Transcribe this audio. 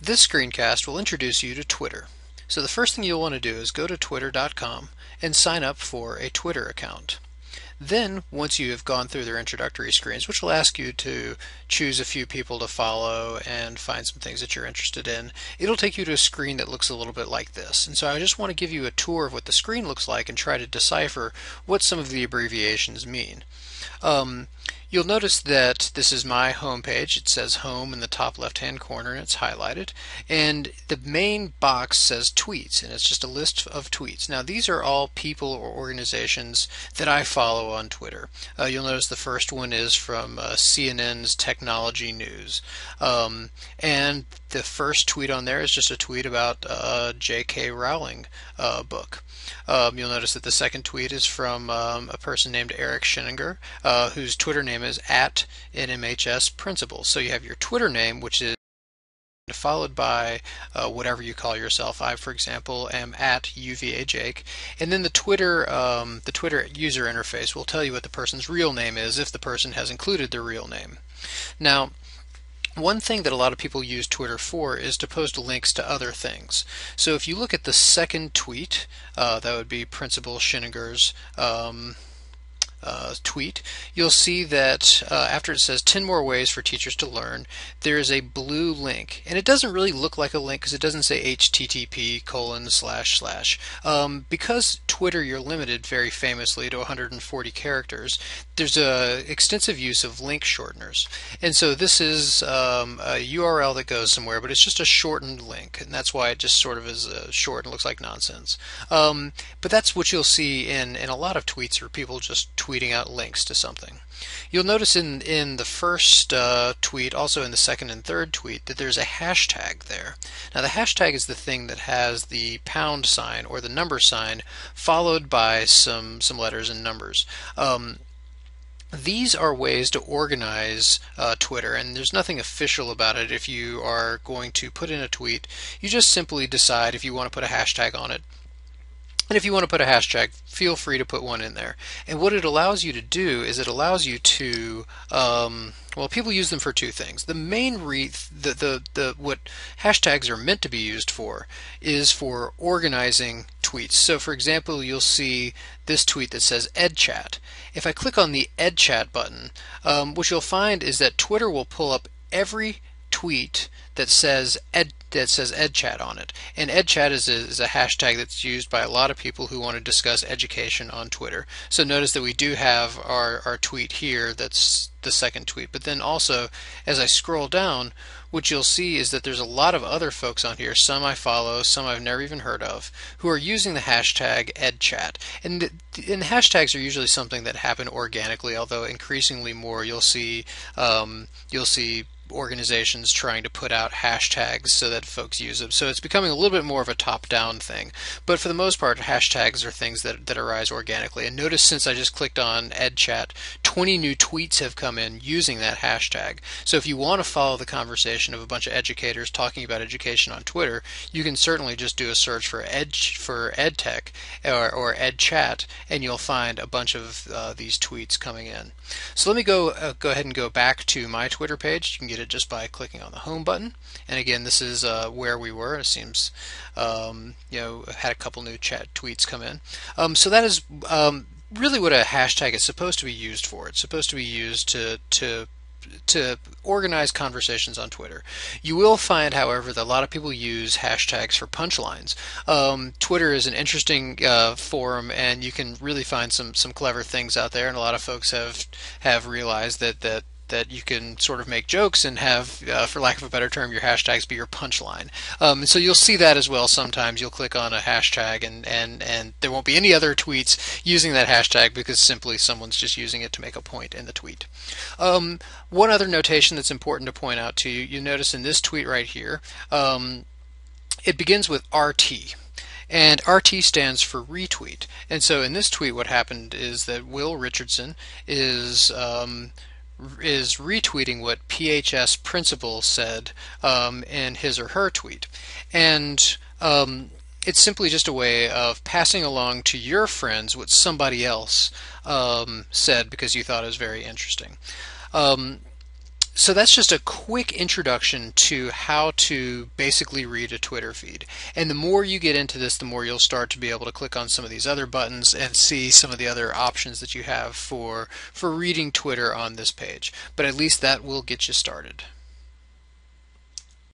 This screencast will introduce you to Twitter. So the first thing you'll want to do is go to twitter.com and sign up for a Twitter account. Then, once you have gone through their introductory screens, which will ask you to choose a few people to follow and find some things that you're interested in, it'll take you to a screen that looks a little bit like this. And so I just want to give you a tour of what the screen looks like and try to decipher what some of the abbreviations mean. You'll notice that this is my home page. It says home in the top left hand corner and it's highlighted, and the main box says tweets, and it's just a list of tweets. Now these are all people or organizations that I follow on Twitter. You'll notice the first one is from CNN's Technology News, and the first tweet on there is just a tweet about J.K. Rowling book. You'll notice that the second tweet is from a person named Eric Sheninger, whose Twitter name is @NMHS Principal. So you have your Twitter name, which is followed by whatever you call yourself. I, for example, am @UVAJake, and then the Twitter user interface will tell you what the person's real name is if the person has included their real name. Now, one thing that a lot of people use Twitter for is to post links to other things. So if you look at the second tweet, that would be Principal Sheninger's tweet, you'll see that after it says 10 more ways for teachers to learn, there is a blue link, and it doesn't really look like a link because it doesn't say http://. Because Twitter, you're limited very famously to 140 characters, there's a extensive use of link shorteners, and so this is a URL that goes somewhere, but it's just a shortened link, and that's why it just sort of is short and looks like nonsense. But that's what you'll see in a lot of tweets, or people just tweeting out links to something. You'll notice in the first tweet, also in the second and third tweet, that there's a hashtag there. Now the hashtag is the thing that has the pound sign or the number sign followed by some letters and numbers. These are ways to organize Twitter, and there's nothing official about it. If you are going to put in a tweet, you just simply decide if you want to put a hashtag on it. And if you want to put a hashtag, feel free to put one in there. And what it allows you to do is it allows you to, well, people use them for two things. The main what hashtags are meant to be used for is for organizing tweets. So for example, you'll see this tweet that says EdChat. If I click on the EdChat button, what you'll find is that Twitter will pull up every tweet that says EdChat on it, and EdChat is a hashtag that's used by a lot of people who want to discuss education on Twitter. So notice that we do have our tweet here, that's the second tweet, but then also as I scroll down, what you'll see is that there's a lot of other folks on here, some I follow, some I've never even heard of, who are using the hashtag EdChat. And hashtags are usually something that happen organically, although increasingly more you'll see organizations trying to put out hashtags so that folks use them. So it's becoming a little bit more of a top-down thing. But for the most part, hashtags are things that arise organically. And notice since I just clicked on EdChat, 20 new tweets have come in using that hashtag. So if you want to follow the conversation of a bunch of educators talking about education on Twitter, you can certainly just do a search for EdTech or EdChat, and you'll find a bunch of these tweets coming in. So let me go ahead and go back to my Twitter page. You can get it just by clicking on the home button, and again, this is where we were. It seems had a couple new chat tweets come in. So that is really what a hashtag is supposed to be used for. It's supposed to be used to organize conversations on Twitter. You will find, however, that a lot of people use hashtags for punchlines. Twitter is an interesting forum, and you can really find some clever things out there, and a lot of folks have realized that you can sort of make jokes and have, for lack of a better term, your hashtags be your punchline. So you'll see that as well. Sometimes you'll click on a hashtag and there won't be any other tweets using that hashtag because simply someone's just using it to make a point in the tweet. One other notation that's important to point out to you, you notice in this tweet right here, it begins with RT. And RT stands for retweet. And so in this tweet what happened is that Will Richardson is retweeting what PHS Principal said in his or her tweet. And it's simply just a way of passing along to your friends what somebody else said because you thought it was very interesting. So that's just a quick introduction to how to basically read a Twitter feed. And the more you get into this, the more you'll start to be able to click on some of these other buttons and see some of the other options that you have for reading Twitter on this page. But at least that will get you started.